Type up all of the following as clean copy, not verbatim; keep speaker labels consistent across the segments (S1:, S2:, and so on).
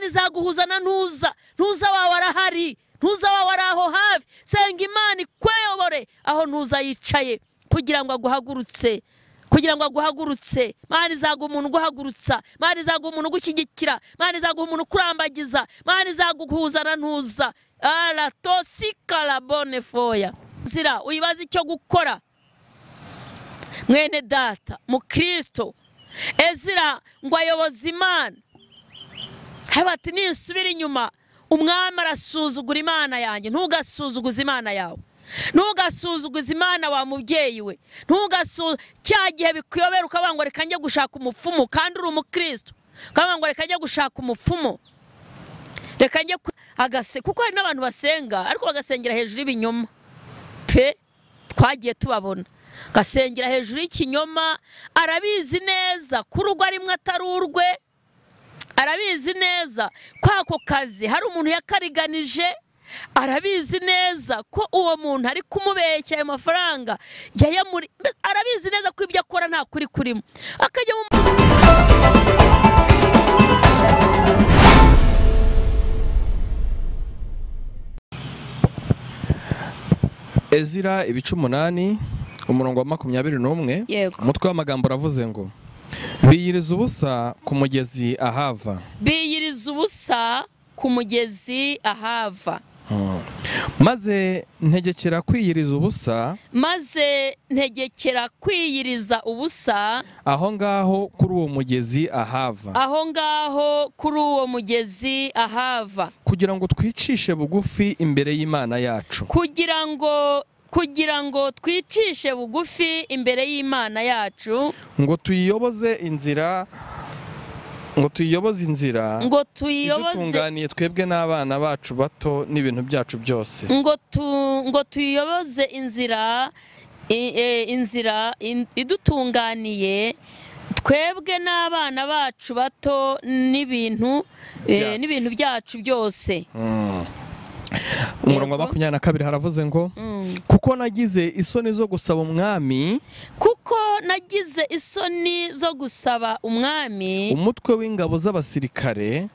S1: Imana izaguhuza na ntuza wawe arahari, ntuza wawe araho hafi. Senga Imana ikweyobore aho ntuza yicaye kugira ngo aguhagurutse, Imana izaguha umuntu uguhagurutsa, Imana izaguha umuntu ugushyigikira, Imana izaguha umuntu ukurambagiza, Imana izaguhuza na ntuza. Ala tosika la bonne foya. Nzira uyibaza icyo gukora mwene data mu Kristo. Ezira ngo ayoboze Imana, habati ninsubira inyuma umwami arasuzugura Imana yanjye. Ntugasuzuguze Imana yawe, ntugasuzuguze Imana wa mubyeyi we, cya gihe bikuyobera ukavuga ngo reka njye gushaka umupfumu kandi uri umukristo, ukavuga ngo reka njye gushaka umupfumu, reka njye kuko hari n'abantu basenga ariko bagasengera hejuru y'ibinyoma pe, twagiye tubabona. Gasengera hejuru y'ikinyoma, arabizi neza ko urugo arimwe atari urwe, arabizi neza ko ako kazi hari umuntu yakariganije, arabizi neza ko uwo muntu ari kumubeshya ayo mafaranga arabizi neza ko ibyo akora nta kuri kurimo. Akajya mu
S2: Ezira ibice 8 umurongo wa 21 umutwe w'amagambo uravuze ngo biyiriza ubusa ku mugezi ahava.
S1: Biyiriza ubusa ku mugezi ahava.
S2: Maze ntegekera kwiyiriza ubusa, aho ngaho kuri uwo mugezi ahava, kugira ngo twicishe bugufi imbere y'Imana yacu,
S1: kugira ngo twicishe bugufi imbere y'Imana yacu,
S2: ngo tuyiyoboze inzira idutunganiye twebwe n'abana bacu bato n'ibintu byacu byose.
S1: ngo tuyiyoboze inzira idutunganiye twebwe n'abana bacu bato n'ibintu byacu byose.
S2: Umurongo wa 22 haravuze ngo kuko nagize isoni zo gusaba umwami, umutwe w'ingabo z'abasirikare,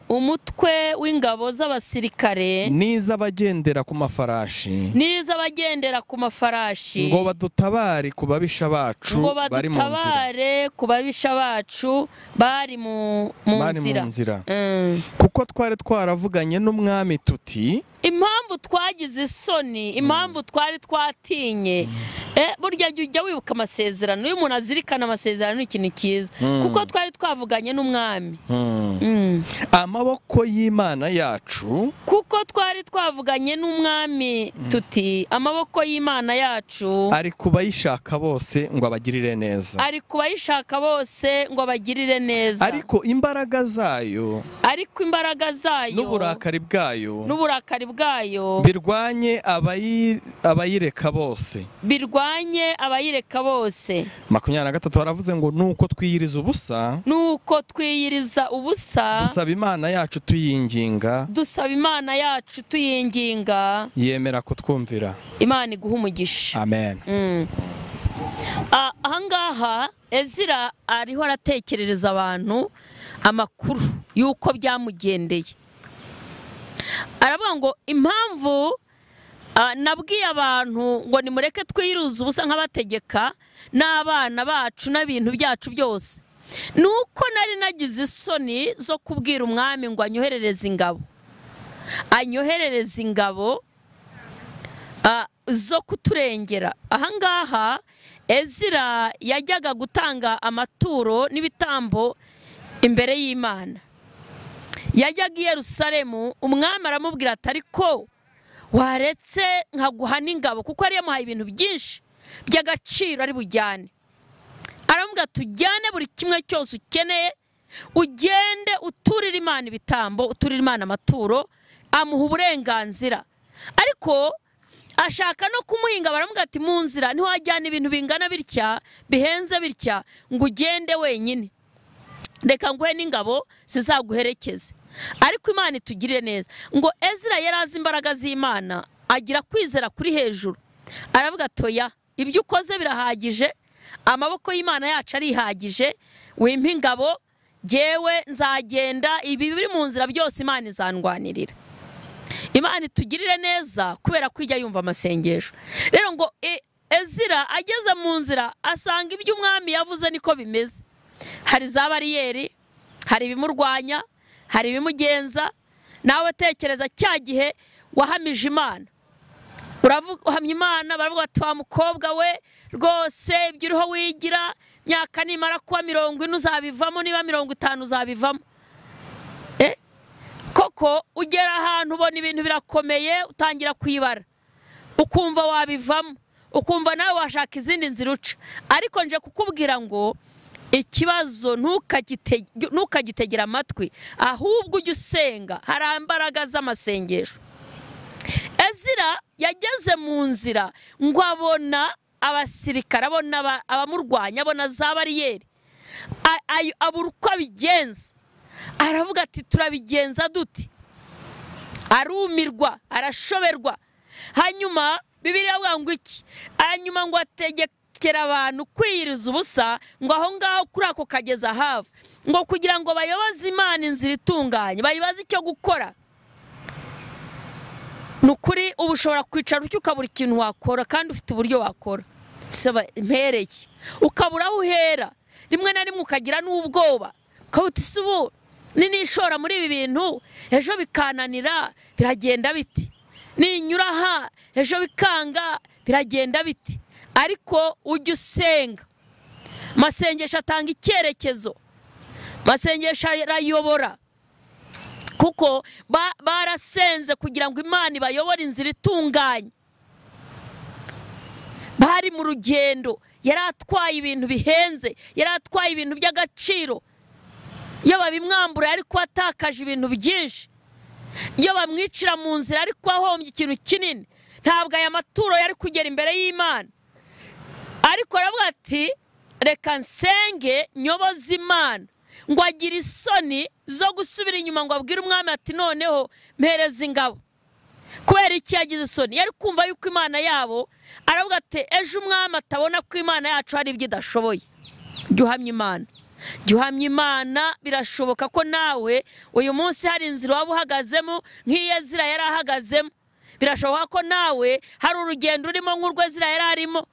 S2: n'iz'abagendera ku mafarashi, ngo badutabare ku babisha bacu bari mu nzira. Kuko twari twaravuganye n'umwami tuti,
S1: impamvu twagize isoni, impamvu twari twatinye. Burya jya wibuka amasezerano, iyo umuntu azirikana amasezerano ikintu cyiza, kuko twari twavuganye n'umwami.
S2: Amaboko y'Imana yacu,
S1: kuko twari twavuganye n'umwami tuti amaboko y'Imana yacu
S2: ari kubayishaka bose ngo abagirire neza, ariko imbaraga zayo n'uburakari bwayo birwanye abayireka bose. 23 haravuze ngo nuko twiyiriza ubusa, dusaba Imana yacu tuyinginga, yemera kutwumvira. Imana iguha umugisha. Amen.
S1: Ahangaha Ezira ariho aratekerereza abantu amakuru yuko byamugendeye. Aravuga ngo impamvu nabwiye abantu ngo nimureke twiruza ubusa nk'abategeka n'abana bacu n'ibintu byacu byose, nuko nari nagize isoni zo kubwira umwami ngo anyoherereze ingabo zo kuturengera. Ahangaha Ezira yajyaga gutanga amaturo n'ibitambo imbere y'Imana. Yajyaga i Yerusalemu, umwami aramubwira ati ariko waretse nkaguha n'ingabo, kuko ari yamuhaye ibintu byinshi by'agaciro ari bujyane. Aramubwira tujyane buri kimwe cyose ukeneye, ugende uturire Imana ibitambo, uturire Imana amaturo, amuha uburenganzira. Ariko ashaka no kumuhinga, baramubwira ati mu nzira ntiwajyana ibintu bingana bitya bihenze bitya ngo ugende wenyine, reka nguhe n'ingabo zizaguherekeze, ariko Imana itugirire neza. Ngo Ezira yarazi imbaraga z'Imana, agira kwizera kuri hejuru. Aravuga toya, ibyo ukoze birahagije, amaboko y'Imana yacu arihagije, wimpa ingabo, jyewe nzagenda ibi biri mu nzira byose Imana izandwanirira. Imana itugirire neza kubera ko ijya yumva amasengesho. Rero ngo Ezira ageze mu nzira asanga ibyo umwami yavuze niko bimeze. Hari za bariyeri, hari ibimurwanya, hari ibimugenza. Nawe tekereza cya gihe wahamije Imana. Uhamya Imana baravuga ati wa mukobwa we rwose ibyo uriho wigira myaka nimara kuba 40 uzabivamo, niba 50 uzabivamo. Koko ugera ahantu ubona ibintu birakomeye utangira kwibara, ukumva wabivamo, ukumva nawe washaka izindi nzira uca. Ariko nje kukubwira ngo ikibazo ntukagitegera amatwi, ahubwo ujye usenga. Hari imbaraga z'amasengesho. Ezira yageze mu nzira ngo abona abasirikare, abona abamurwanya, abona za bariyeri, abura uko abigenza. Aravuga ati turabigenza dute? Arumirwa, arashoberwa. Hanyuma Bibiliya avuga ngo iki? Hanyuma ngo ategekera abantu kwiyiriza ubusa, ngo aho ngaho kuri ako kageza hava, ngo kugira ngo bayoboze Imana inzira itunganye, bayibaze icyo gukora. Nukuri ubu ushobora kwicara ukabura ikintu wakora kandi ufite uburyo wakora. Saba impereye ukabura aho uhera, rimwe na rimwe ukagira n'ubwoba, ukabuta isubu ninishora muri ibi bintu ejo bikananira biragenda biti, ninyura aha ejo bikanga biragenda biti. Ariko ujye usenga. Masengesho atanga icyerekezo, masengesho arayobora, kuko barasenze kugira ngo Imana ibayobore inzira itunganye. Bari mu rugendo, yaratwaye ibintu bihenze, yaratwaye ibintu by'agaciro. Iyo babimwambura ariko atakaje ibintu byinshi, iyo bamwicira mu nzira ariko ahombye ikintu kinini, ntabwo aya maturo yari kugera imbere y'Imana. Ariko aravuga ati reka nsenge nyoboze Imana, ngo agire isoni zo gusubira inyuma ngo abwire umwami ati noneho mpereza ingabo. Kubera iki yagize isoni? Yari kumva yuko Imana yabo, aravuga ati ejo umwami atabona ko Imana yacu hari ibyo idashoboye. Jya uhamya Imana, jya uhamya Imana. Birashoboka ko nawe uyu munsi hari inzira waba uhagazemo nk'iyo Ezira yari ahagazemo. Birashoboka ko nawe hari urugendo urimo nk'urwo Ezira yari arimo,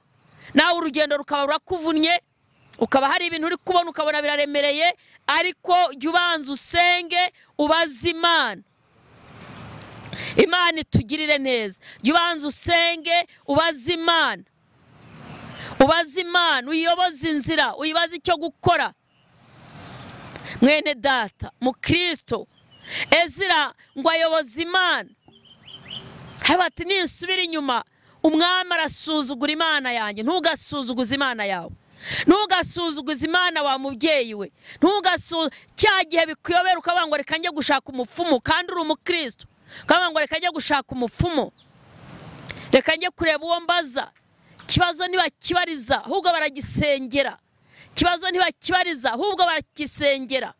S1: nawe urugendo rukaba rurakuvunnye, ukaba hari ibintu uri kubona ukabona biraremereye. Ariko jya ubanza usenge, ubaze Imana. Imana itugirire neza. Jya ubanza usenge, ubaze Imana, ubaze Imana, uyiyoboze inzira, uyibaze icyo gukora. Mwene data mu Kristo, Ezira ngo ayoboze Imana. Habati ninsubira inyuma umwami arasuzugura Imana yanjye. Ntugasuzuguze Imana yawe, ntugasuzuguze Imana wa mubyeyi we, cya gihe bikuyobera ukavuga ngo reka njye gushaka umupfumu kandi uri umukristo, ukavuga ngo reka njye gushaka umupfumu, reka njye kureba uwo mbaza. Kibazo ntibakibariza ahubwo baragisengera, kibazo ntibakibariza ahubwo baragisengera.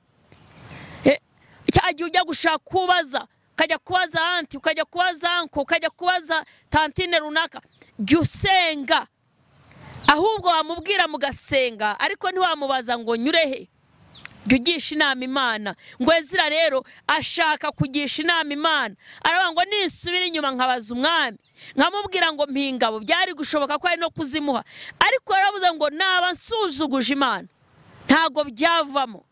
S1: Cya gihe ujya gushaka ubaza, ukajya kubaza anti, ukajya kubaza anko, ukajya kubaza tantine runaka. Jya usenga, ahubwo wamubwira mugasenga, ariko ntiwamubaza ngo nyurehe. Jya ugisha inama Imana. Ngo Ezira rero ashaka kugisha inama Imana, aravuga ngo ninsubira inyuma nkabaza umwami nkamubwira ngo mpingabo, byari gushoboka ko ari no kuzimuha. Ariko yaravuze ngo naba nsuzuguje Imana ntago byavamo.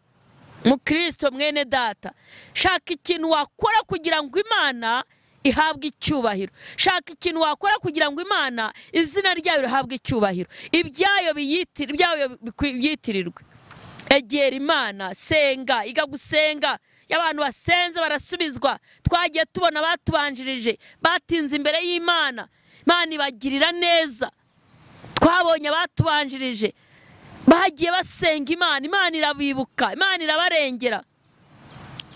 S1: Mu Kristo mwene data, shaka ikintu wakora kugira ngo Imana ihabwe icyubahiro. Shaka ikintu wakora kugira ngo Imana izina ryayo rihabwe icyubahiro, ibyayo biyitirirwe. Egera Imana, senga, iga gusenga. Y'abantu basenze barasubizwa. Twagiye tubona batubanjirije batinze imbere y'Imana, Imana ibagirira neza. Twabonye batubanjirije bagiye basenga Imana, Imana irabibuka, Imana irabarengera.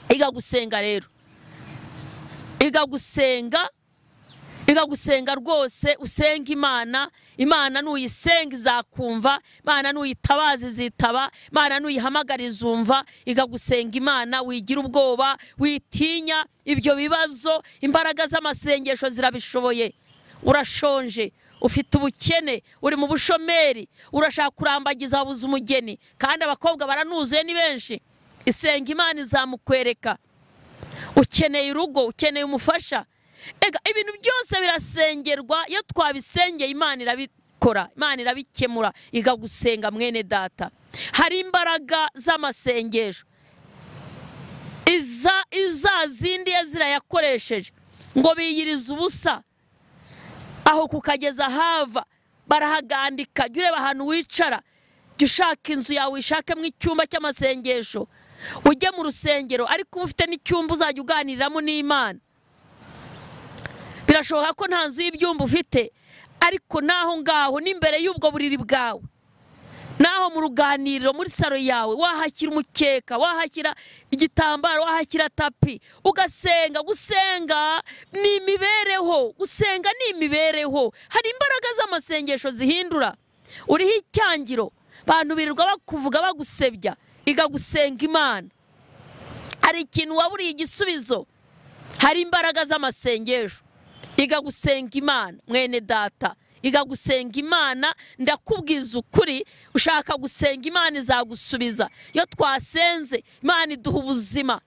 S1: Iga gusenga rero, iga gusenga rwose, usenga Imana. Imana nuyisenga izakumva, Imana nuyitabaza izitaba, Imana nuyihamagara izumva. Iga gusenga Imana, wigira ubwoba, witinya ibyo bibazo. Imbaraga z'amasengesho zirabishoboye. Urashonje, ufite ubukene, uri mu bushomeri, urashaka kurambagiza wabuze umugeni, kandi abakobwa baranuzuye ni benshi. isenga Imana izamukwereka. Ukeneye urugo, ukeneye umufasha, ega ibintu byose birasengerwa. Iyo twabisengeye Imana irabikora, Imana irabikemura, igagusenga mwene data. Hari imbaraga z'amasengesho iza zindi Ezira yakoresheje ngo biyirize ubusa aho kukageza hava, barahagandika. Jya ureba ahantu wicara, jya ushaka inzu yawe wishakemo icyumba cy'amasengesho, ujye mu rusengero, ariko uba ufite n'icyumba uzajya uganiriramo n'Imana. Birashoboka ko nta nzu y'ibyumba ufite, ariko naho ngaho n'imbere y'ubwo buriri bwawe, naho mu ruganiriro muri saro yawe, wahashyira umukeka, wahashyira igitambaro, wahashyira tapi, ugasenga. Gusenga ni imibereho, gusenga ni imibereho. Hari imbaraga z'amasengesho zihindura. Uriho icyangiro, abantu birirwa bakuvuga bagusebya, igagusenga Imana. Hari ikintu waburiye igisubizo, hari imbaraga z'amasengesho, igagusenga Imana mwene data, igagusenga Imana. Ndakubwiza ukuri, ushaka gusenga Imana izagusubiza. Iyo twasenze Imana iduha ubuzima,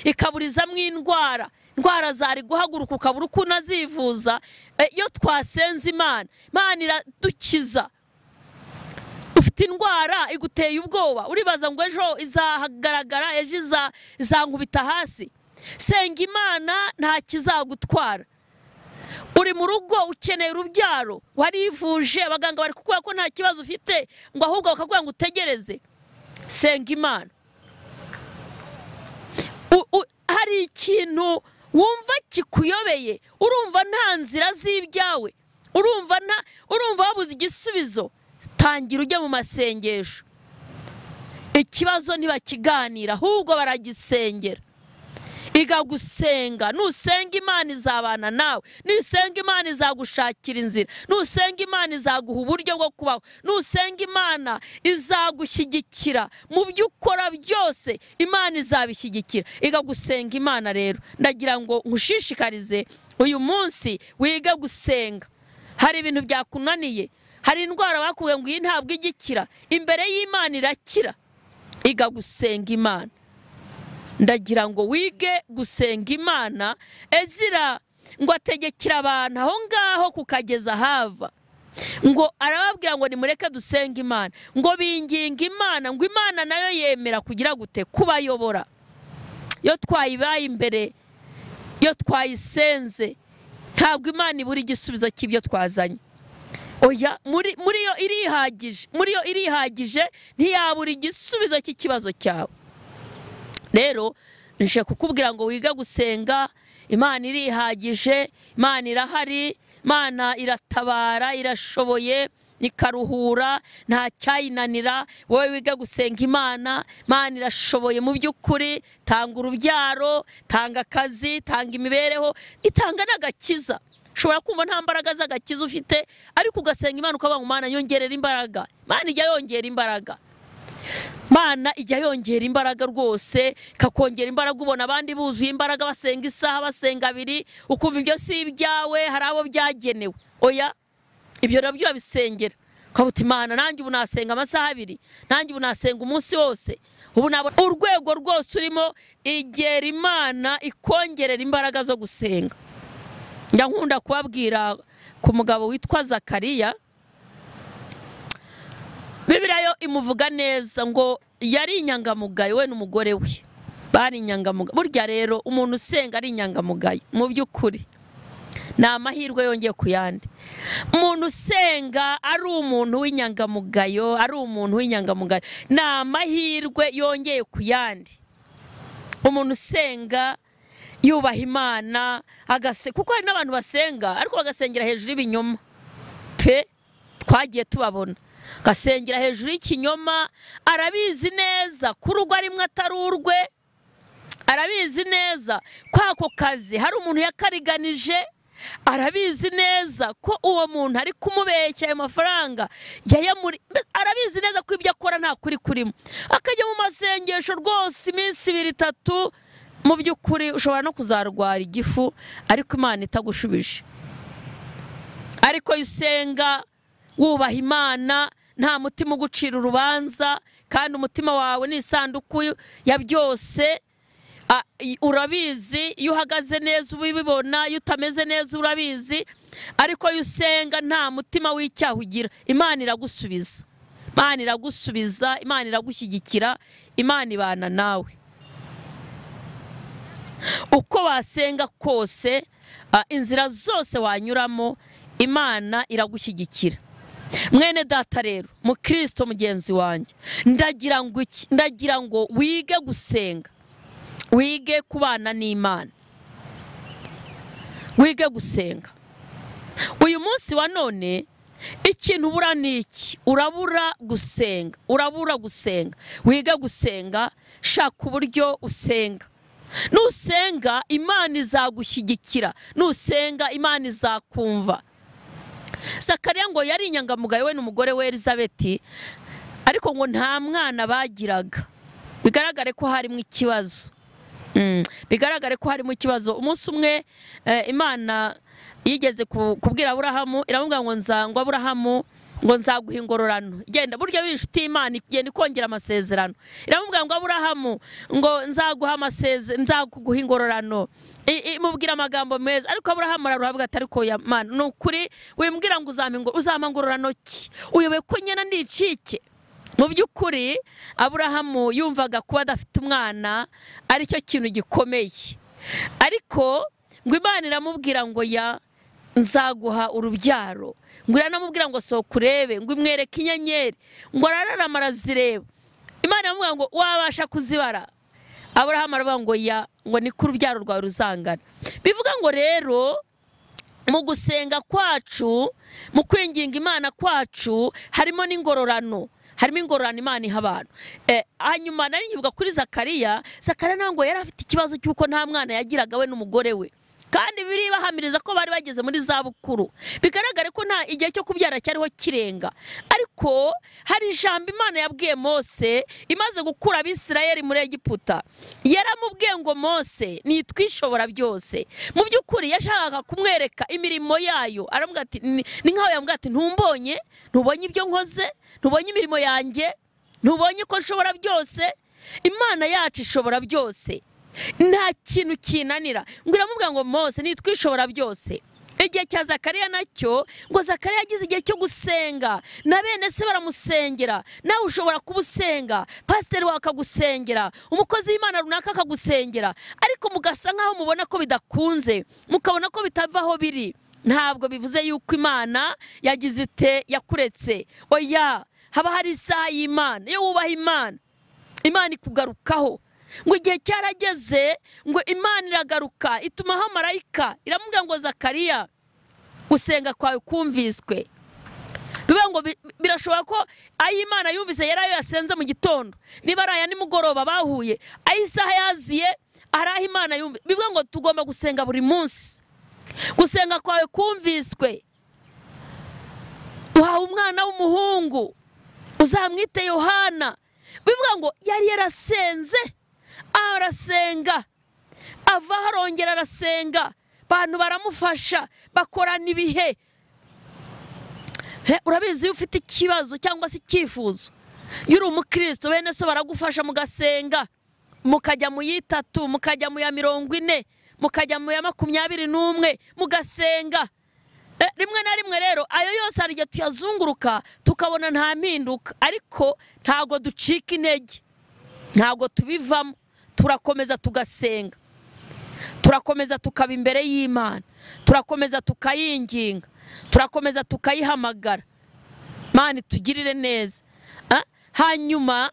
S1: ikaburizamo indwara zari guhaguruka ukabura uko unazivuza. Iyo twasenze Imana iradukiza. Ufite indwara iguteye ubwoba, uribaza ngo ejo izahagaragara, ejo izankubita hasi. Senga Imana nta kizagutwara. Uri mu rugo ukeneye urubyaro, warivuje, abaganga bari kukubwira ko nta kibazo ufite, ngo ahubwo bakakubwira ngo utegereze. Senga Imana. Hari ikintu wumva kikuyobeye, urumva nta nzira z'ibyawe, urumva wabuze igisubizo, tangira ujya mu masengesho. Ikibazo ntibakiganira, ahubwo baragisengera, igagusenga. Nusenga Imana izabana nawe, nusenga Imana izagushakira inzira, nusenga Imana izaguha uburyo bwo kubaho, nusenga Imana izagushyigikira mu byo ukora byose. Imana izabishyigikira, igagusenga Imana. Rero ndagira ngo nkushishikarize uyu munsi wiga gusenga. Hari ibintu byakunaniye, hari indwara bakubwiye ngo iyi ntabwo igikira, imbere y'Imana irakira, igagusenga Imana. Ndagira ngo wige gusenga Imana. Ezira ngo ategekira abantu aho ngaho kukageza hava, ngo arababwira ngo nimureke dusenga Imana, ngo binginga Imana, ngo Imana nayo yemera kugira gute kubayobora. Iyo twayibaye imbere, iyo twayisenze, ntabwo Imana ibura igisubizo cy'ibyo twazanye. Oya, muri yo irihagije, ntiyabura igisubizo cy'ikibazo cyawe. Rero nje kukubwira ngo wiga gusenga. Imana irihagije, Imana irahari, Imana iratabara, irashoboye, ikaruhura, nta cyayinanira. Wowe wiga gusenga Imana, Imana irashoboye mu by'ukuri. Tanga urubyaro, tanga akazi, tanga imibereho, itanga n'agakiza. Ushobora kumva nta mbaraga z'agakiza ufite, ariko ugasenga Imana ukavuga ngo Imana yongerera imbaraga. Imana ijya yongera imbaraga, Imana ijya yongera imbaraga rwose, ikakongera imbaraga. Ubona abandi buzuye imbaraga, basenga isaha, basenga abiri, ukumva ibyo si ibyawe, hari abo byagenewe. Oya, ibyo nabyo urabisengera, ukavuga Imana nanjye ubu nasenga amasaha abiri, nanjye ubu nasenga umunsi wose. Ubu nabona urwego rwose urimo, igera Imana ikongerera imbaraga zo gusenga. Njya nkunda kubabwira ku mugabo witwa Zakariya, Bibiliya yo imuvuga neza ngo yari inyangamugayo, we n'umugore we bari inyangamugayo. Burya rero umuntu usenga ari inyangamugayo mu by'ukuri, ni amahirwe yongeye ku yandi. Umuntu usenga ari umuntu w'inyangamugayo, ni amahirwe yongeye ku yandi. Umuntu usenga yubaha Imana, kuko hari n'abantu basenga ariko bagasengera hejuru y'ibinyoma pe, twagiye tubabona. Gasengera hejuru y'ikinyoma, arabizi neza ko urugo arimwe atari urwe, arabizi neza ko ako kazi hari umuntu yakariganije, arabizi neza ko uwo muntu ari kumubeshya ayo mafaranga, arabizi neza ko ibyo akora nta kuri kurimo. Akajya mu masengesho rwose iminsi 2-3, mu by'ukuri ushobora no kuzarwara igifu ariko Imana itagushubije. Ariko usenga wubaha Imana, nta mutima ugucira urubanza, kandi umutima wawe ni isanduku ya byose. Urabizi iyo uhagaze neza ubibona, iyo utameze neza urabizi, ariko iyo usenga nta mutima w'icyaha ugira, Imana iragusubiza, Imana iragusubiza, Imana iragushyigikira, Imana ibana nawe. Uko wasenga kose, inzira zose wanyuramo, Imana iragushyigikira. Mwene data rero, mu Kristo mugenzi wanjye, ndagira ngo wige gusenga, wige kubana n'Imana, wige gusenga. Uyu munsi wa none ikintu ubura ni iki? Urabura gusenga, urabura gusenga. Wige gusenga, shaka uburyo usenga. Nusenga Imana izagushyigikira, nusenga Imana izakumva. Zakariya ngo yari inyangamugayo we n'umugore we Elizabeti, ariko ngo nta mwana bagiraga. Bigaragare ko harimo ikibazo, bigaragare ko harimo ikibazo. Umunsi umwe Imana yigeze kubwira Aburahamu, iramubwira ngo Aburahamu, ngo nzaguha ingororano. Genda, buryo biri inshuti y'Imana igenda ikongera amasezerano. Iramubwira ngo Aburahamu, ngo nzaguha ingororano. Imubwira amagambo meza, ariko Aburahamu aravuga ati ariko ya Mana, nukuri wimbwira ngo uzampa ingororano ki? Uyobe ko nyena ndicike. Mu by'ukuri Aburahamu yumvaga kuba adafite umwana aricyo kintu gikomeye, ariko ngo Imana iramubwira ngo nzaguha urubyaro. Ngo iranamubwira ngo sohoka urebe, ngo imwereke inyenyeri, ngo arararama arazireba. Imana iramubwira ngo wabasha kuzibara? Aburahamu aravuga ngo niko urubyaro rwawe ruzangana. Bivuga ngo rero mu gusenga kwacu, mu kwinginga Imana kwacu, harimo n'ingororano, harimo ingororano Imana iha abantu. Hanyuma nari nkivuga kuri Zakariya nawe ngo yari afite ikibazo cy'uko nta mwana yagiraga we n'umugore we, kandi biri bahamiriza ko bari bageze muri za bukuru. Bigaragare ko nta igihe cyo kubyara cyariho kirenga, ariko hari ijambo Imana yabwiye Mose imaze gukura Abisirayeli muri Egiputa. Yaramubwiye ngo Mose, nitwishobora byose. Mu by'ukuri yashakaga kumwereka imirimo yayo. Aramubwira ati, ni nkaho yambwira ati, ntubonye ibyo nkoze, ntubonye imirimo yanjye, ntubonye ko nshobora byose. Imana yacu ishobora byose, nta kintu kinanira. Ngo iramubwira ngo Mose, nitwishobora byose. Igihe cya Zakariya nacyo, ngo Zakariya yagize igihe cyo gusenga, na bene se baramusengera. Nawe ushobora kubusenga, pasiteri wawe akagusengera, umukozi w'Imana runaka akagusengera, ariko mugasa nkaho mubona ko bidakunze, mukabona ko bitava aho biri. Ntabwo bivuze yuko Imana yagize ite yakuretse. Oya, haba hari isaha y'Imana. Iyo wubaha Imana, Imana ikugarukaho. Ngo igihe cyarageze, ngo Imana iragaruka, itumaho marayika, iramubwira ngo Zakariya, gusenga kwawe kumviswe. Bivuga ngo birashoboka ko ayi Imana yumvise yari ayo yasenze mu gitondo, niba ari aya nimugoroba bahuye, ayi isaha yaziye ari aho Imana yumvise. Bivuga ngo tugomba gusenga buri munsi. Gusenga kwawe kumviswe. Uhawe umwana w'umuhungu, uzamwite Yohana. Bivuga ngo yari yarasenze, arasenga, ava harongera arasenga, abantu baramufasha, bakorana ibihe. Urabizi iyo ufite ikibazo cyangwa se icyifuzo, iyo uri umukristo, bene so baragufasha mugasenga, mukajya mu y'itatu, mukajya mu ya 40, mukajya mu ya 21, mugasenga. Rimwe na rimwe rero ayo yose ari tuyazunguruka tukabona nta mpinduka, ariko ntago ducika intege, ntago tubivamo. Turakomeza tugasenga, turakomeza tukaba imbere y'Imana, turakomeza tukayinginga, turakomeza tukayihamagara. Mana tugirire neza. Hanyuma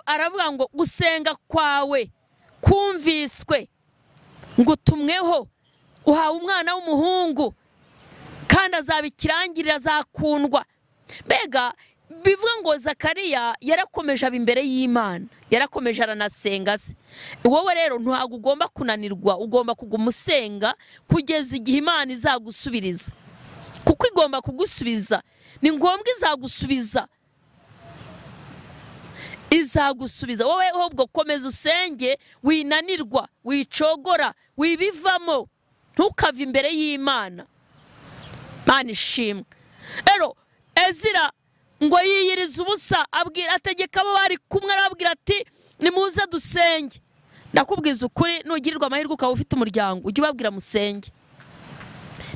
S1: aravuga ngo gusenga kwawe kumviswe, ngo tumweho, uhawe umwana w'umuhungu, kandi azabikirangirira, azakundwa. Mbega bivuga ngo Zakariya yarakomeje aba imbere y'Imana, yarakomeje aranasenga se. Wowe rero ntabwo ugomba kunanirwa, ugomba kuguma usenga kugeza igihe Imana izagusubiriza, kuko igomba kugusubiza. Ni ngombwa izagusubiza, izagusubiza. Wowe ahubwo komeza usenge, winanirwa, wicogora, wibivamo, ntukave imbere y'Imana. Mana ishimwe. Rero Ezira ngo yiyiriza ubusa, ategeka abo bari kumwe, arababwira ati nimuze dusenge. Ndakubwiza ukuri, nugirirwa amahirwe ukaba ufite umuryango, ujye ubabwira musenge.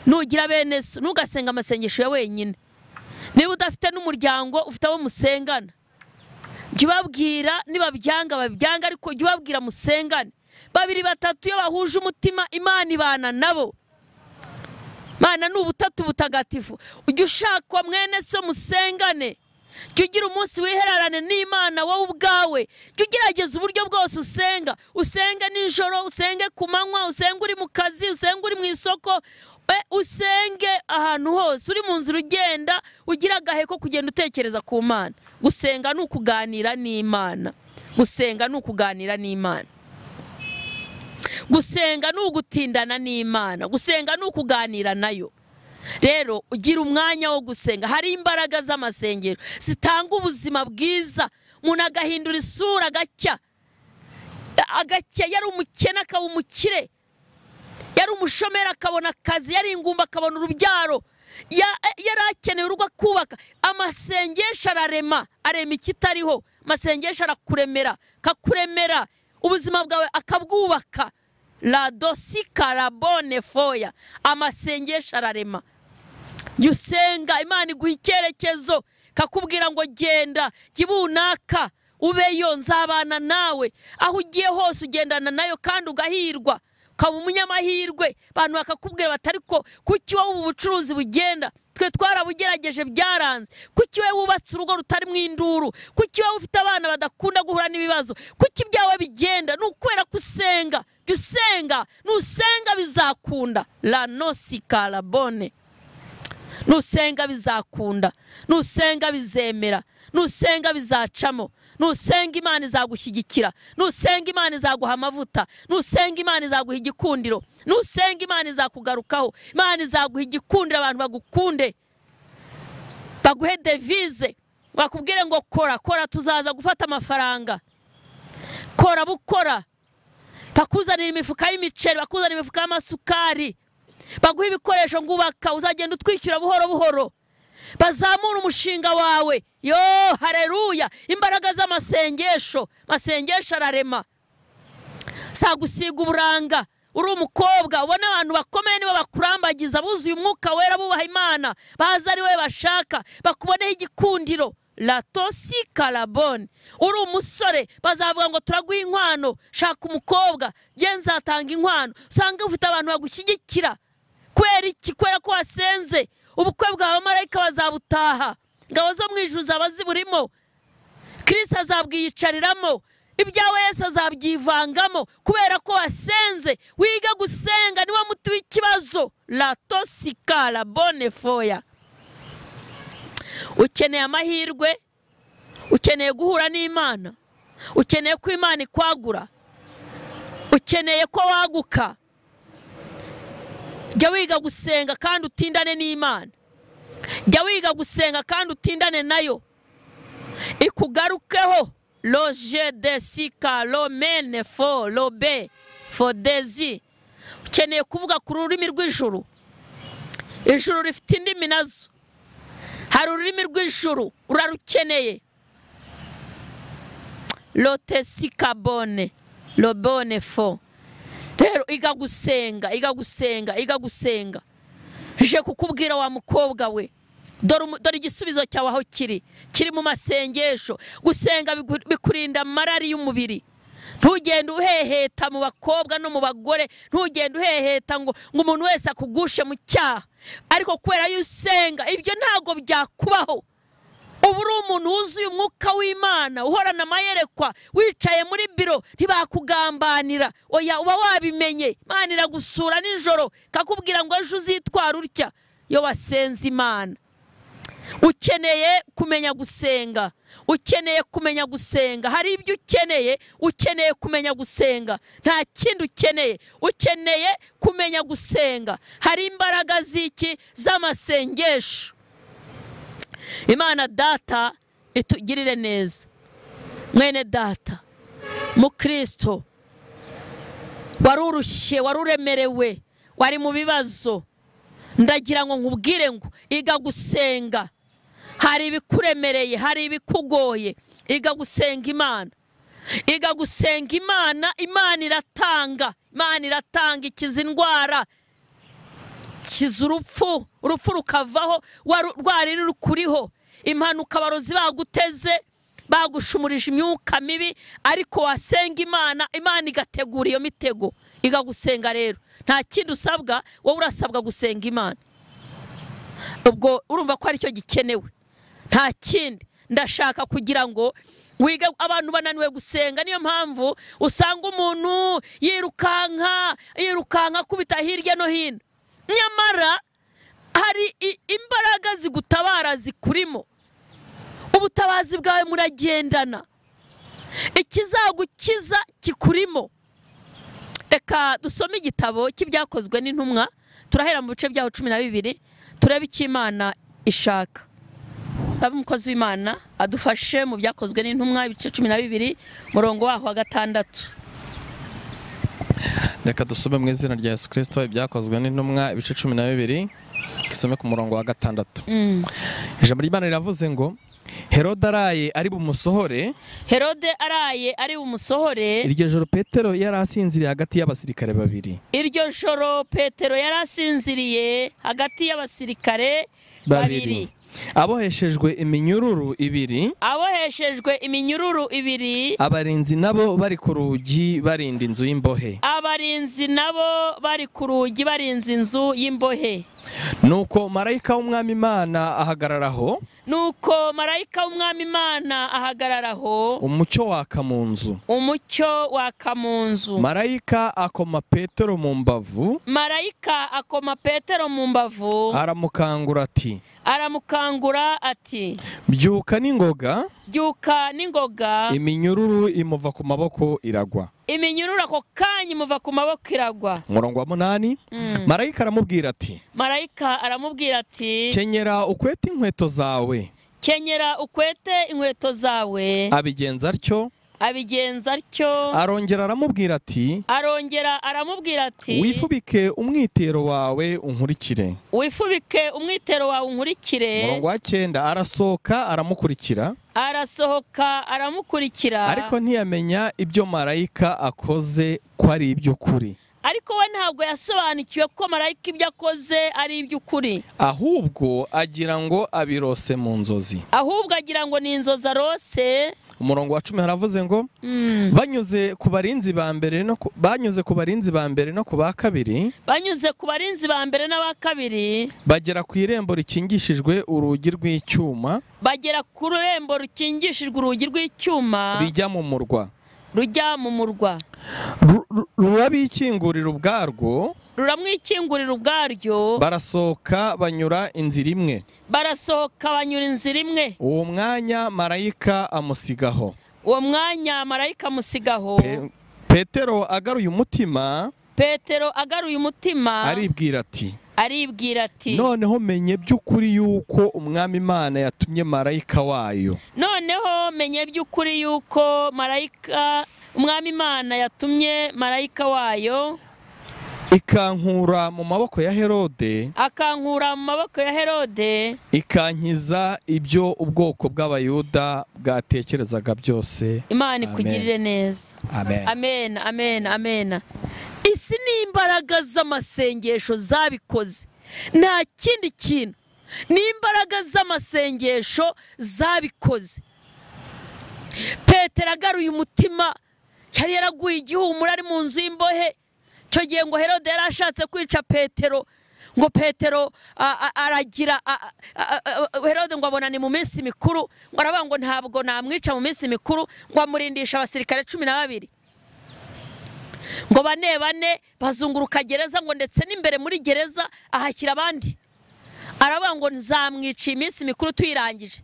S1: Nugira bene so, nugasenga amasengesho ya wenyine. Niba udafite n'umuryango, ufite abo musengana, jya ubabwira, niba byanga babyanga, ariko jya ubabwira musengane. Babiri batatu iyo bahuje umutima, Imana ibana nabo. Mana ni ubutatu butagatifu. Ujye ushaka mwene so musengane. Jya ugira umunsi wihererane n'Imana wowe ubwawe. Jya ugerageza uburyo bwose usenga. Usenge nijoro, usenge ku manywa, usenge uri mu kazi, usenge uri mu isoko, usenge ahantu hose. Uri mu nzira ugenda, ugira agahe ko kugenda utekereza ku Mana. Gusenga ni ukuganira n'Imana. Gusenga ni ukuganira n'Imana. Gusenga ni ugutindana n'Imana. Gusenga ni ukuganira nayo. Rero ugira umwanya wo gusenga. Hari imbaraga z'amasengero zitanga ubuzima bwiza. Umuntu agahindura isura agacya. Yari umukene akaba umukire, yari umushomeri akabona akazi, yari ingumba akabona urubyaro, yari akeneye urugo akubaka. Amasengesho ararema ikitariho. Amasengesho arakuremera, kakuremera ubuzima bwawe akabwubaka. La dosika la bonne foya. Amasengesho ararema. Yusenga, Imana iguha icyerekezo, kakubwira ngo genda kibunaka ubeyo, nzabana nawe. Aho ugiye hose ugendana nayo kandi ugahirwa, ukaba umunyamahirwe. Abantu bakakubwira batari ko kuki wowe ubu bucuruzi bugenda, twe twarabugerageje byaranze. Kuki wowe wubatse urugo rutari mu induru, kuki wowe ufite abana badakunda guhura n'ibibazo, kuki byawe bigenda. Ni ukubera kusenga. Usenga, nusenga bizakunda. La nosika la bonne. Nusenga bizakunda, nusenga bizemera, nusenga bizacamo, nusenga Imana izagushyigikira, nusenga Imana izaguha amavuta, nusenga Imana izaguha igikundiro, nusenga Imana izakugarukaho, Imana izaguha igikundiro, abantu bagukunde, baguhe devise, bakubwire ngo kora kora tuzaza gufata amafaranga. Kora bukora, bakuzanira imifuka y'imiceri, bakuzanira imifuka y'amasukari, baguha ibikoresho ngubaka, uzagenda utwishyura buhoro buhoro. Bazamura umushinga wawe. Yo haleluya. Imbaraga z'amasengesho. Masengesho ararema. Sagusiga uburanga. Uri umukobwa, ubona abantu bakomeye nibo bakurambagiza, buzuye umwuka wera, bubaha Imana, baza ari we bashaka, bakuboneho igikundiro. La tosika la bonne. Uri umusore, bazavuga ngo turaguha inkwano, shaka umukobwa, genza atanga inkwano. Usanga ufite abantu bagushyigikira. Kwera iki? Kwera ko wasenze. Ubukwe bwa marayika bazabutaha, ngabo zo mu ijuru zabaziburimo. Kristo azabwiyicariramo, ibyawe Yesu azabyivangamo, kubera ko wasenze. Wiga gusenga niwo muti w'ikibazo. La tosika la bonne foya. Ukeneye amahirwe, ukeneye guhura n'Imana, ukeneye ko Imana ikwagura, ukeneye ko waguka. Jya wiga gusenga kandi utindane n'Imana. Jya wiga gusenga kandi utindane nayo, ikugarukeho. Loje de sika lo mene fo lobe fo dezi. Ukeneye kuvuga ku rurimi rw'ijuru. Ijuru rifite indimi nazo. Hari ururimi rw'ijuru urarukeneye. Lote sika bone lo bone fo. Rero iga gusenga, iga gusenga, iga gusenga. Je kukubwira wa mukobwa we, dore igisubizo cyawe aho kiri mu masengesho. Gusenga bikurinda amarari y'umubiri. Ntugende uheheta mu bakobwa no mu bagore, ntugende uheheta ngo umuntu wese akugushe mu cyaha. Ariko kwera yusenga, ibyo ntago byakubaho. Ubu uri umuntu wuzuye umwuka w'Imana, uhorana amayerekwa, wicaye muri biro, ntibakugambanira. Oya, uba wabimenye. Imana iragusura nijoro, kakubwira ngo ejo uzitwara utya. Yo wasenze Imana. Ukeneye kumenya gusenga, ukeneye kumenya gusenga. Hari ibyo ukeneye kumenya gusenga. Nta kindi ukeneye kumenya gusenga. Hari imbaraga z'iki z'amasengesho. Imana data itugirire neza. Mwene data mu Kristo, warurushye, waruremerewe, wari mu bibazo, ndagira ngo nkubwire ngo iga gusenga. hari ibikuremereye, hari ibikugoye, iga gusenga Imana. Iga gusenga Imana. Imana iratanga. Imana iratanga, ikiza indwara, kiza urupfu, urupfu rukavaho rwari rukuriho, impanuka abarozi baguteze, bagushumurije imyuka mibi, ariko wasenga Imana, Imana igategura iyo mitego. Iga gusenga rero, nta kindi usabwa, wowe urasabwa gusenga Imana. Ubwo urumva ko ari cyo gikenewe, nta kindi. Ndashaka kugira ngo wiga, abantu bananiwe gusenga, niyo mpamvu usanga umuntu yirukanka kubita hirya no hino, nyamara hari imbaraga zigutabara zikurimo. Ubutabazi bwawe muragendana, ikizagukiza kikurimo. Reka dusome igitabo cy'ibyakozwe n'intumwa, turahera mu bice byaho 12, turebe icyo Imana ishaka. Umukozi w'Imana adufashe mu byakozwe n'intumwa ibice 12 murongo waho wa 6.
S2: Reka dusome mu izina rya Yesu Kristo ibyakozwe n'intumwa ibice 12, dusome ku murongo wa 6. Ijambo ry'Imana riravuze ngo Herode araye ari bumusohore.
S1: Herode araye ari bumusohore.
S2: Iryo joro Petero yari asinziriye hagati y'abasirikare babiri.
S1: Iryo joro Petero yari asinziriye hagati y'abasirikare babiri.
S2: Aboheshejwe iminyururu ibiri.
S1: Aboheshejwe iminyururu ibiri.
S2: Abarinzi nabo bari ku rugi barinda inzu y'imbohe.
S1: Abarinzi nabo bari ku rugi barinze inzu y'imbohe.
S2: Nuko marayika w'Umwami Imana ahagararaho.
S1: Nuko marayika w'Umwami Imana ahagararaho.
S2: Umucyo waka mu nzu.
S1: Umucyo waka mu nzu.
S2: Marayika akoma Petero mu mbavu.
S1: Marayika akoma Petero mu mbavu.
S2: Aramukangura ati.
S1: Aramukangura ati.
S2: Byuka n'ingoga.
S1: Byuka n'ingoga.
S2: Iminyururu imuva ku maboko iragwa.
S1: Iminyururu ako kanya imuva ku maboko iragwa.
S2: Murongo wa 8. Marayika aramubwira ati.
S1: Marayika aramubwira ati.
S2: Kenyera ukwete inkweto zawe.
S1: Kenyera ukwete inkweto zawe.
S2: Abigenza atyo.
S1: Abigenza atyo.
S2: Arongera aramubwira ati.
S1: Arongera aramubwira ati.
S2: Wifubike umwitero wawe unkurikire.
S1: Wifubike umwitero wawe unkurikire.
S2: Murongo wa 9. Arasohoka aramukurikira.
S1: Arasohoka aramukurikira.
S2: Ariko ntiyamenya ibyo marayika akoze ko ari iby'ukuri.
S1: Ariko we ntabwo yasobanukiwe ko marayika ibyo akoze ari iby'ukuri.
S2: Ahubwo agira ngo abirose mu nzozi.
S1: Ahubwo agira ngo ni inzozi arose.
S2: Umurongo wa 10 haravuze ngo banyuze ku barinzi ba mbere no ku ba kabiri.
S1: Banyuze ku barinzi ba mbere n'aba kabiri.
S2: Bagera ku irembo rikingishijwe urugi rw'icyuma.
S1: Bagera ku irembo rikingishijwe urugi rw'icyuma.
S2: Rijya mu murwa.
S1: Rujya mu murwa.
S2: Rurabikingurira ubwarwo.
S1: Ruramwikingurira ubwaryo.
S2: Barasohoka banyura inzira imwe.
S1: Barasohoka banyura inzira imwe.
S2: Uwo mwanya marayika amusigaho.
S1: Uwo mwanya marayika amusigaho.
S2: Petero agaruye umutima.
S1: Petero agaruye umutima.
S2: Aribwira ati.
S1: Aribwira ati.
S2: Noneho menye by'ukuri yuko Umwami Imana yatumye marayika wayo.
S1: Noneho menye by'ukuri yuko Umwami Imana yatumye marayika wayo.
S2: Ikankura mu maboko ya Herode.
S1: Akankura mu maboko ya Herode.
S2: Ikankiza ibyo ubwoko bw'Abayuda bwatekerezaga byose.
S1: Imana ikugirire neza.
S2: Amen.
S1: Amen. Amen. Amen. Isi ni imbaraga z'amasengesho zabikoze. Nta kindi kintu. Ni imbaraga z'amasengesho zabikoze. Petero agaruye umutima, yari yaraguye igihumura ari mu nzu y'imbohe. Cyo gihe ngo Herode yari ashatse kwica Petero, ngo Petero aragira Herode ngo abona ni mu minsi mikuru, ngo aravuga ngo ntabwo namwica mu minsi mikuru, ngo amurindisha abasirikare 12. Ngo bane bazunguruka gereza, ngo ndetse n'imbere muri gereza ahashyira abandi. Aravuga ngo nzamwica iminsi mikuru tuyirangije,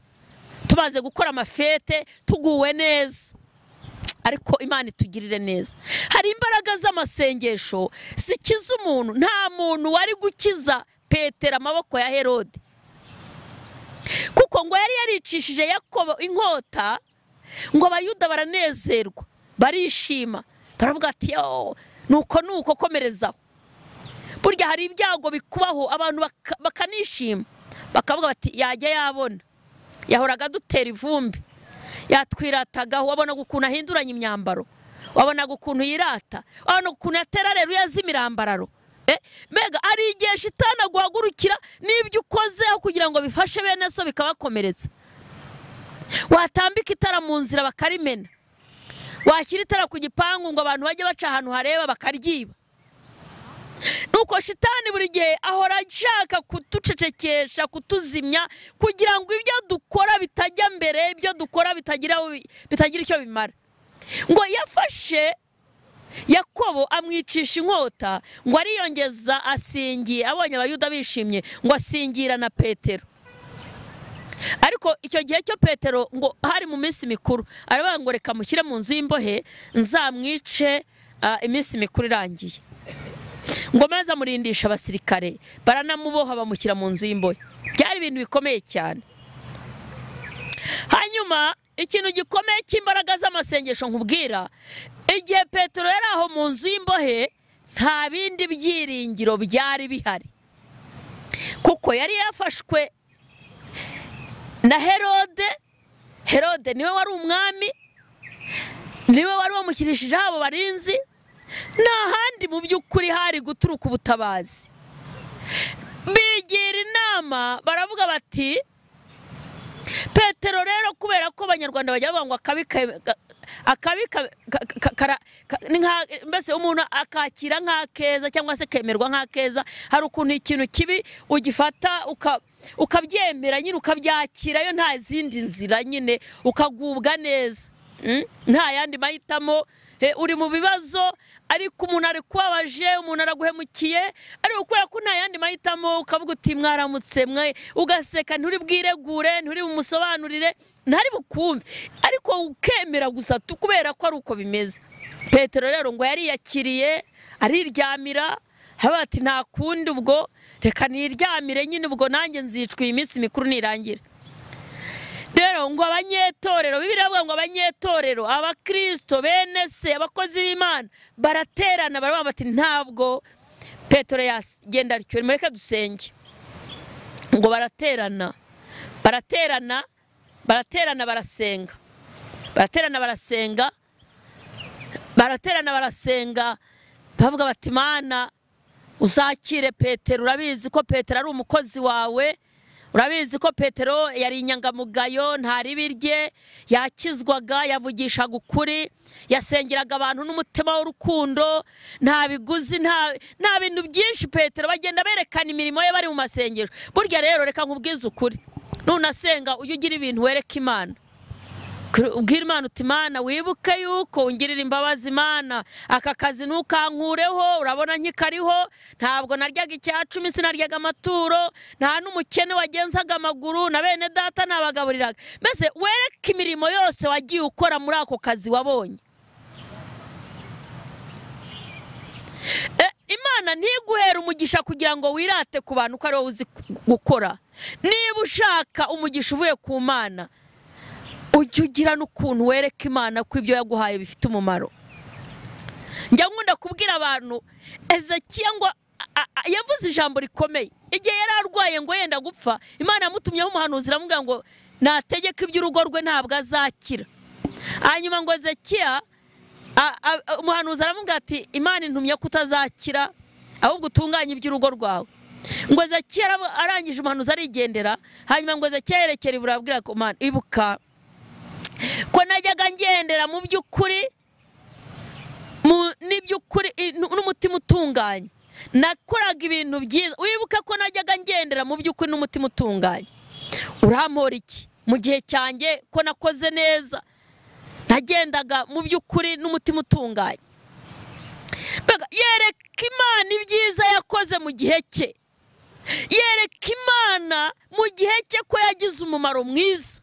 S1: tumaze gukora amafete tuguwe neza. Ariko Imana itugirire neza. Hari imbaraga z'amasengesho zikiza umuntu. Nta muntu wari gukiza Petero amaboko ya Herode, kuko ngo yari yaricishije Yakobo inkota, ngo Abayuda baranezerwa barishima, baravuga ati nuko komerezaho. Burya hari ibyago bikubaho abantu bakanishima, bakavuga bati yajya yabona yahoraga dutera ivumbi, yatwiratagaho, wabonaga ukuntu ahinduranya imyambaro, wabonaga ukuntu yirata, wabonaga ukuntu yatera rero yazimirambararo. Mbega ari igihe shitani aguhagurukira n'ibyo ukozeho kugira ngo bifashe bene so bikabakomeretsa. Watambika itara mu nzira bakarimena, washyira itara ku gipangu ngo abantu bajye baca ahantu hareba bakaryiba. Nuko shitani buri gihe ahora ashaka kutucecekesha, kutuzimya, kugira ngo ibyo dukora bitajya mbere, ibyo dukora bitagira icyo bimara. Ngo yafashe Yakobo amwicisha inkota, ngo ariyongeza asingiye, abonye abayuda bishimye, ngo asingira na Petero. Ariko icyo gihe cyo Petero ngo hari mu minsi mikuru, aravuga ngo reka mushyire mu nzu y'imbohe nzamwice iminsi mikuru irangiye. Ngo maze amurindisha abasirikare, baranamuboha bamushyira mu nzu y'imbohe. Byari ibintu bikomeye cyane. Hanyuma ikintu gikomeye cy'imbaraga z'amasengesho nkubwira, igihe Petero yari aho mu nzu y'imbohe nta bindi byiringiro byari bihari, kuko yari yafashwe na Herode niwe wari umwami, niwe wari wamushyirishije abo barinzi. Nta handi mu by'ukuri hari guturuka ubutabazi. Bigira inama baravuga bati, Petero rero kubera ko abanyarwanda bajya bavuga ngo mbese umuntu akakira nk'akeza cyangwa se kemerwa nk'akeza, hari ukuntu ikintu kibi ugifata ukabyemera nyine, ukabyakira yo nta zindi nzira nyine, ukagubwa neza, nta yandi mahitamo. Uri mu bibazo ariko umuntu ari kubabaje, umuntu araguhemukiye, ariko kubera ko nta yandi mahitamo ukavuga uti mwaramutse mwe, ugaseka, nturi bwiregure, nturi bumusobanurire, ntari bukumve, ariko ukemera gusa kubera ko ari uko bimeze. Petero rero ngo yariyakiriye, ariryamira, haba ati nta kundi ubwo reka niryamire nyine, ubwo nanjye nzicwa iyi minsi mikuru nirangira. Rero ngo abanyetorero, Bibiliya avuga ngo abanyetorero, abakristo bene se, abakozi b'Imana baraterana, baravuga bati ntabwo Petero yagenda atyo, mureke dusenge. Ngo baraterana barasenga, bavuga bati Mana uzakire Petero, urabizi ko Petero ari umukozi wawe, urabizi ko Petero yari inyangamugayo, ntari birye, yakizwaga, yavugishaga ukuri, yasengeraga abantu n'umutima w'urukundo, nta biguzi, nta bintu byinshi. Petero bagenda berekana imirimo ye bari mu masengesho. Burya rero reka nkubwize ukuri, nunasenga ujye ugira ibintu wereka Imana, ubwira Imana uti Imana wibuke yuko ungirira imbabazi Imana, aka kazi ntukankureho, urabona nkikariho, ntabwo naryaga icya 10, sinaryaga amaturo, nta n'umukene wagenzaga amaguru, na bene data nabagaburiraga. Mbese wereka imirimo yose wagiye ukora muri ako kazi wabonye. Imana ntiguhera umugisha kugira ngo wirate ku bantu ko ari wowe uzi gukora. Niba ushaka umugisha uvuye ku Mana, ujye ugira n'ukuntu wereka Imana ko ibyo yaguhaye bifite umumaro. Njya nkunda kubwira abantu, Ezekiya ngo yavuze ijambo rikomeye igihe yari arwaye ngo yenda gupfa, Imana yamutumyeho umuhanuzi iramubwira ngo nategeka iby'urugo rwe ntabwo azakira. Hanyuma ngo Ezekiya umuhanuzi aramubwira ati Imana intumye ko utazakira, ahubwo utunganye iby'urugo rwawe. Ngo Ezekiya arangije umuhanuzi arigendera. Hanyuma ngo Ezekiya yerekera ibura abwira ko Imana ibuka ko najyaga ngendera mu by'ukuri n'umutima utunganye, nakoraga ibintu byiza. Wibuka ko najyaga ngendera mu by'ukuri n'umutima utunganye, urampora iki mu gihe cyanjye ko nakoze neza, nagendaga mu by'ukuri n'umutima utunganye. Yereka Imana ibyiza yakoze mu gihe cye, yereka Imana mu gihe cye ko yagize umumaro mwiza.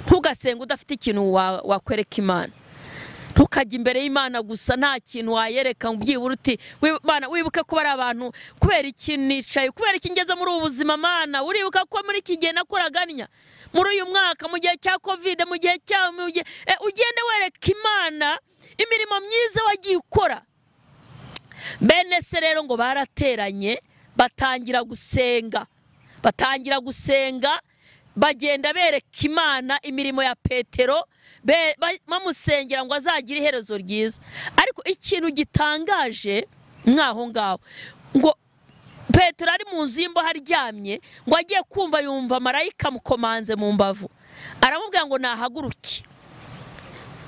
S1: Ntugasenga udafite ikintu wakwereka Imana, ntukajya imbere y'Imana gusa nta kintu wayereka ngo byibura uti Mana wibuke ko bari abantu, kubera ikintu nicaye, kubera iki ngeze muri ubu buzima Mana, uribuka ko muri iki gihe nakoraganya, muri uyu mwaka, mu gihe cya Covid, mu gihe ugende wereka Imana imirimo myiza wagiye ukora. Bene se rero ngo barateranye batangira gusenga, bagenda bereka Imana imirimo ya Petero bamusengera ngo azagire iherezo ryiza. Ariko ikintu gitangaje mwaho ngaho ngo Petero ari mu nzu y'imbohe aryamye, ngo agiye kumva yumva marayika mukomanze mu mbavu, aramubwira ngo nahaguruke.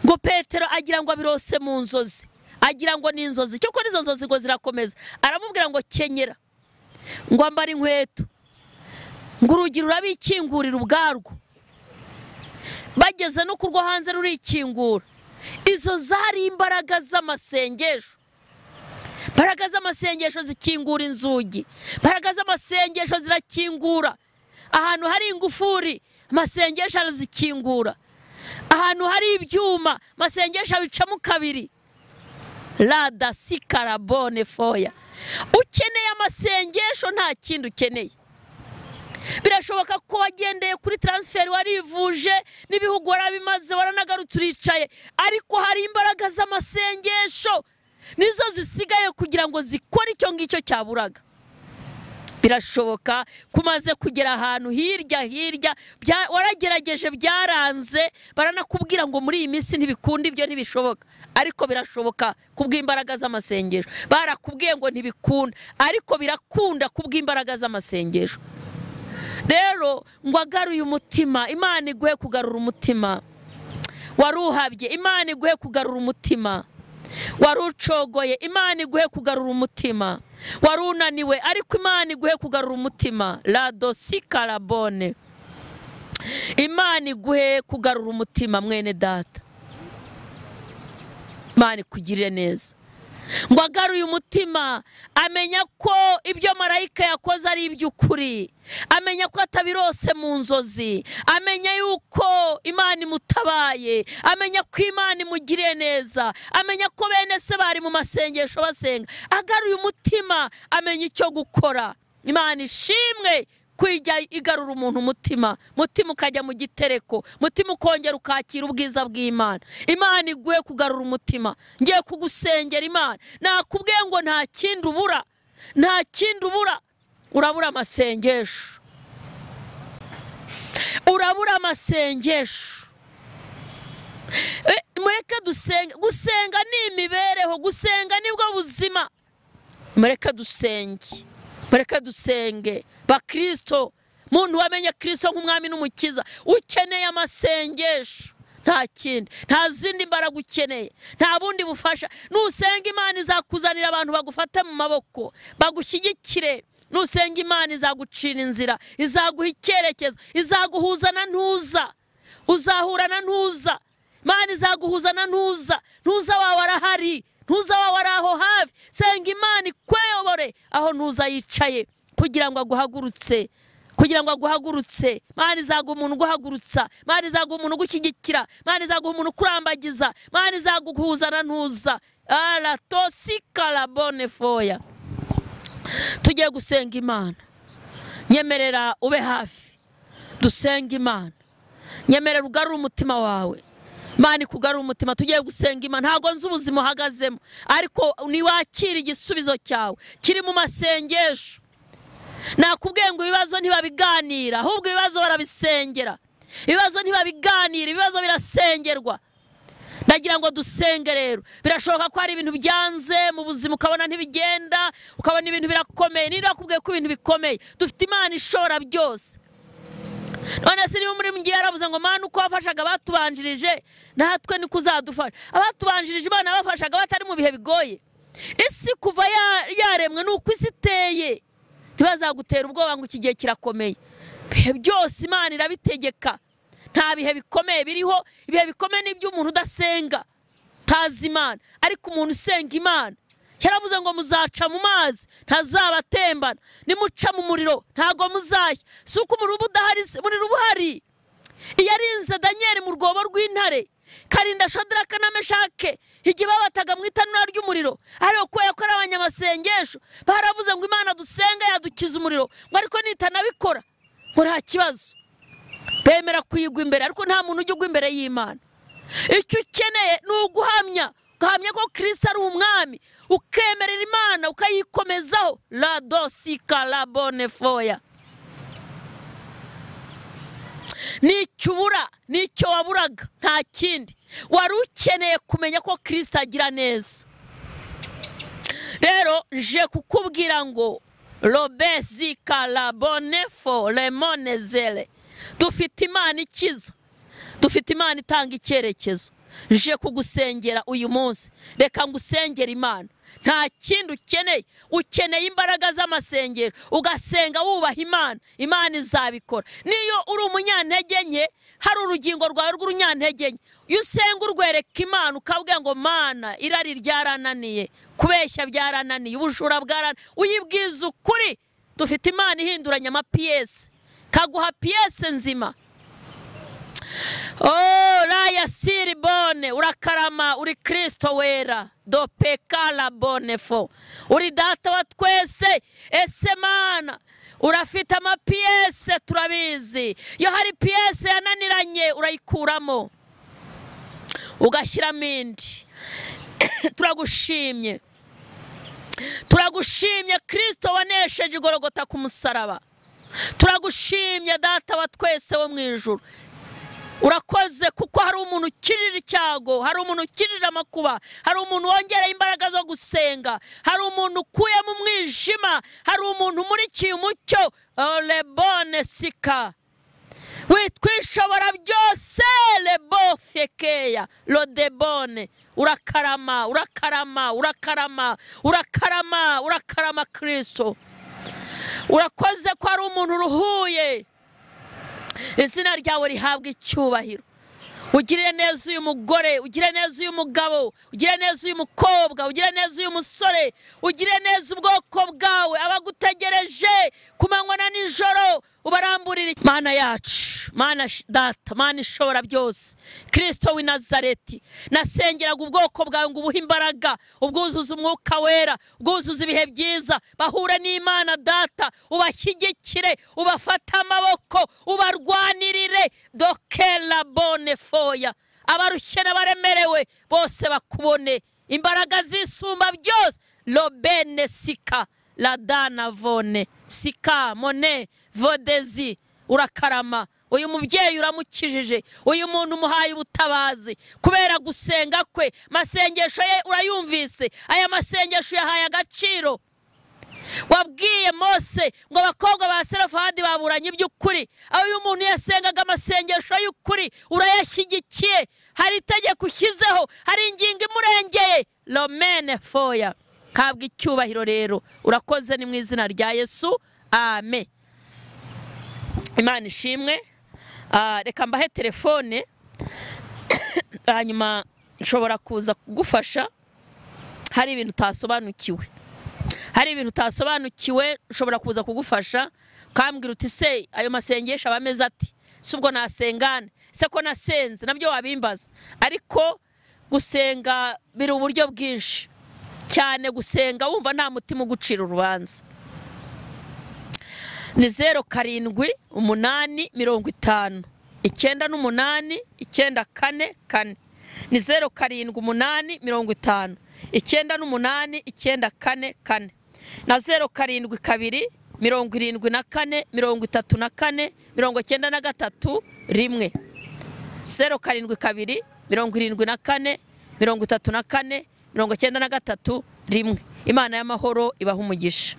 S1: Ngo Petero agira ngo abirose mu nzozi, agira ngo ni inzozi, cyo kuri izo nzozi ngo zirakomeza. Aramubwira ngo kenyera, ngo ambara inkweto, ngo urugi rurabikingurira ubwarwo. Bageze no kurwo hanze rurikingura. Izo zari imbaraga z'amasengesho. Imbaraga z'amasengesho zikingura inzugi, imbaraga z'amasengesho zirakingura ahantu hari ingufuri, amasengesho arazikingura. Ahantu hari ibyuma, amasengesho abicamo kabiri. Rada sikarabone foya. Ukeneye amasengesho nta kindi ukeneye. Birashoboka ko wagendeye kuri transfer warivuje n'ibihugu warabimaze waranagarutse uricaye, ariko hari imbaraga z'amasengesho nizo zisigaye kugira ngo zikore icyo ngicyo cyaburaga. Birashoboka kumaze kugera ahantu hirya waragerageje byaranze, baranakubwira ngo muri iyi minsi ntibikunda, ibyo ntibishoboka, ariko birashoboka kubw'imbaraga z'amasengesho. Barakubwiye ngo ntibikunda, ariko birakunda kubw'imbaraga z'amasengesho. Rero ngo agaruye umutima, Imana iguhe kugarura umutima waruhabye, Imana iguhe kugarura umutima warucogoye, Imana iguhe kugarura umutima warunaniwe, ariko Imana iguhe kugarura umutima. Rado sikarabone, Imana iguhe kugarura umutima mwene data, Imana ikugirire neza. Ngo agaruye umutima, amenya ko ibyo marayika yakoze ari iby'ukuri, amenya ko atabirose mu nzozi, amenya yuko Imana imutabaye, amenya ko Imana imugiriye neza, amenya ko bene se bari mu masengesho basenga. Agaruye umutima, amenya icyo gukora. Imana ishimwe kwijya igarura umuntu umutima, mutima ukajya mu gitereko, mutima ukongera ukakira ubwiza bw'Imana. Imana iguhe kugarura umutima. Ngiye kugusengera Imana, nakubwiye ngo nta kindi ubura, nta kindi ubura. Urabura amasengesho, urabura amasengesho. Mureke dusenge. Gusenga ni imibereho, gusenga nibwo buzima. Mureke dusenge, mureke dusenge. Bakristo, muntu wamenye Kristo nk'umwami n'umukiza, ukeneye amasengesho, nta kindi, nta zindi mbaraga ukeneye, nta bundi bufasha. Nusenga Imana izakuzanira abantu bagufate mu maboko bagushyigikire. Nusenga Imana izagucira inzira, izaguha icyerekezo, izaguhuza na ntuza, uzahura na ntuza. Imana izaguhuza na ntuza, ntuza wawe arahari, ntuza wawe ari aho hafi. Senga Imana ikweyobore aho ntuza yicaye, kugira ngo aguhagurutse, kugira ngo aguhagurutse. Imana izaguha umuntu uguhagurutsa, Imana izaguha umuntu ugushyigikira, Imana izaguha umuntu ukurambagiza, Imana izaguhuza na ntuza. Aratosikarabone foya. Tugiye gusenga Imana, nyemerera ube hafi dusenga Imana, nyemerera ugarure umutima wawe, Imana ikugarura umutima. Tugiye gusenga Imana. Ntago nzi ubuzima uhagazemo, ariko niwakira igisubizo cyawe kiri mu masengesho. Nakubwiye ngo ibibazo ntibabiganira, ahubwo ibibazo barabisengera. Ibibazo ntibabiganira, ibibazo birasengerwa. Ndagira ngo dusenge rero. Birashoboka ko hari ibintu byanze mu buzima ukabona ntibigenda, ukabona ibintu birakomeye. Niba nakubwiye ko ibintu bikomeye, dufite Imana ishobora byose. None se niba muri mgiye yaravuze ngo Mana uko wafashaga abatubanjirije natwe niko uzadufasha. Abatubanjirije Imana bafashaga batari mu bihe bigoye. Isi kuva yaremwe nuko isi iteye, ntibazagutera ubwoba ngo iki gihe kirakomeye. Bihe byose Imana irabitegeka. Nta bihe bikomeye biriho. Ibihe bikomeye ni iby'umuntu udasenga, tazi Imana. Ariko umuntu usenga Imana yaravuze ngo muzaca mu mazi ntazabatembana, nimuca mu muriro ntago muzashya. Si uko umuriro udahari, umuriro ubuhari. Iyarinze Daniel mu rwobo rw'intare, karinda Shadraka na Meshake igihe babataga mu itanura ry'umuriro, ariko ko yakora abanyamasengesho baravuze ngo Imana dusenga yadukiza umuriro, ngo ariko nitanabikora ngo nta kibazo. Bemera kuyigwa imbere, ariko nta muntu ujya ugwa imbere y'Imana. Icyo ukeneye ni uguhamya, ugahamya ko Kristo ari umwami, ukemerera Imana ukayikomezaho. La dosika la bonne foya. n'icyo ubura n'icyo waburaga nta kindi wari ukeneye kumenya ko Kristo agira neza. Rero je kukubwira ngo robezi kalabonefo lemonezele, dufite Imana ikiza, dufite Imana itanga icyerekezo. Je kugusengera uyu munsi, reka ngusengera Imana. Nta kindi ukeneye, ukeneye imbaraga z'amasengero, ugasenga wubaha Imana, Imana izabikora. Niyo uri umunyantege nke, hari urugingo rwawe rw'urunyantege nke, iyo usenga urwereka Imana ukabwira ngo Mana, irari ryarananiye, kubeshya byarananiye, ubujura bwarananiye, uyibwiza ukuri. Dufite Imana ihinduranya amapiyese, kaguha piyese nzima. Oh, raya siri bone, urakarama, uri Kristo wera, do pekala bonefo, uri data wa twese. Ese Mana, urafite amapiyese turabizi, iyo hari piyese yananiranye urayikuramo ugashyiramo indi. Turagushimye, turagushimye Kristo wanesheje igorogota ku musaraba. Turagushimye data wa twese wo mu ijuru. Urakoze kuko hari umuntu ukirije icyago, hari umuntu ukirije amakuba, hari umuntu wongereye imbaraga zo gusenga, hari umuntu ukuye mu mwijima, hari umuntu umurikiye umucyo. Lebone sika, witwishobora byose, lebo fekeya lodebone. Urakarama, urakarama, urakarama, urakarama, urakarama Kristo. Urakoze ko hari umuntu uruhuye, izina ryawe rihabwa icyubahiro. Ugire neza uyu mugore, ugire neza uyu mugabo, ugire neza uyu mukobwa, ugire neza uyu musore, ugire neza ubwoko bwawe abagutegereje ku manywa na nijoro. Ubaramburire Mana yacu, Mana data, Mana ishobora byose, Kristo w'i Nazareti. Nasengeraga ubwoko bwawe ngo ubuhe imbaraga, ubwuzuza umwuka wera, ubwuzuza ibihe byiza, bahure n'Imana data, ubashyigikire, ubafata amaboko, ubarwanirire. Dokela bone foya, abarushye n'abaremerewe bose bakubone, imbaraga zisumba byose. Lobene sika la dana vone sika mone vodezi. Urakarama, uyu mubyeyi uramukijije, uyu muntu umuhaye ubutabazi kubera gusenga kwe. Masengesho ye urayumvise, aya masengesho yahaye agaciro. Wabwiye Mose ngo abakobwa ba Serafadi baburanye iby'ukuri, aho uyu muntu yasengaga amasengesho y'ukuri urayashyigikiye. Hari itegeko ushyizeho, hari ingingo imurengeye. Lomene foya, kabwa icyubahiro rero. Urakoze ni mu izina rya Yesu, amen. Imana ishimwe. Reka mbahe telefone, hanyuma nshobora kuza kugufasha. Hari ibintu utasobanukiwe, hari ibintu utasobanukiwe, ushobora kuza kugufasha. Kambwira uti se ayo masengesho abameze ati, si ubwo nasengane, se ko nasenze, nabyo wabimbaza. Ariko gusenga biri uburyo bwinshi cyane, gusenga wumva nta mutima ugucira urubanza. Ni 0780509894. Ni 0780509894 na 0722743493 0722743493 Imana y'amahoro ibaha umugisha.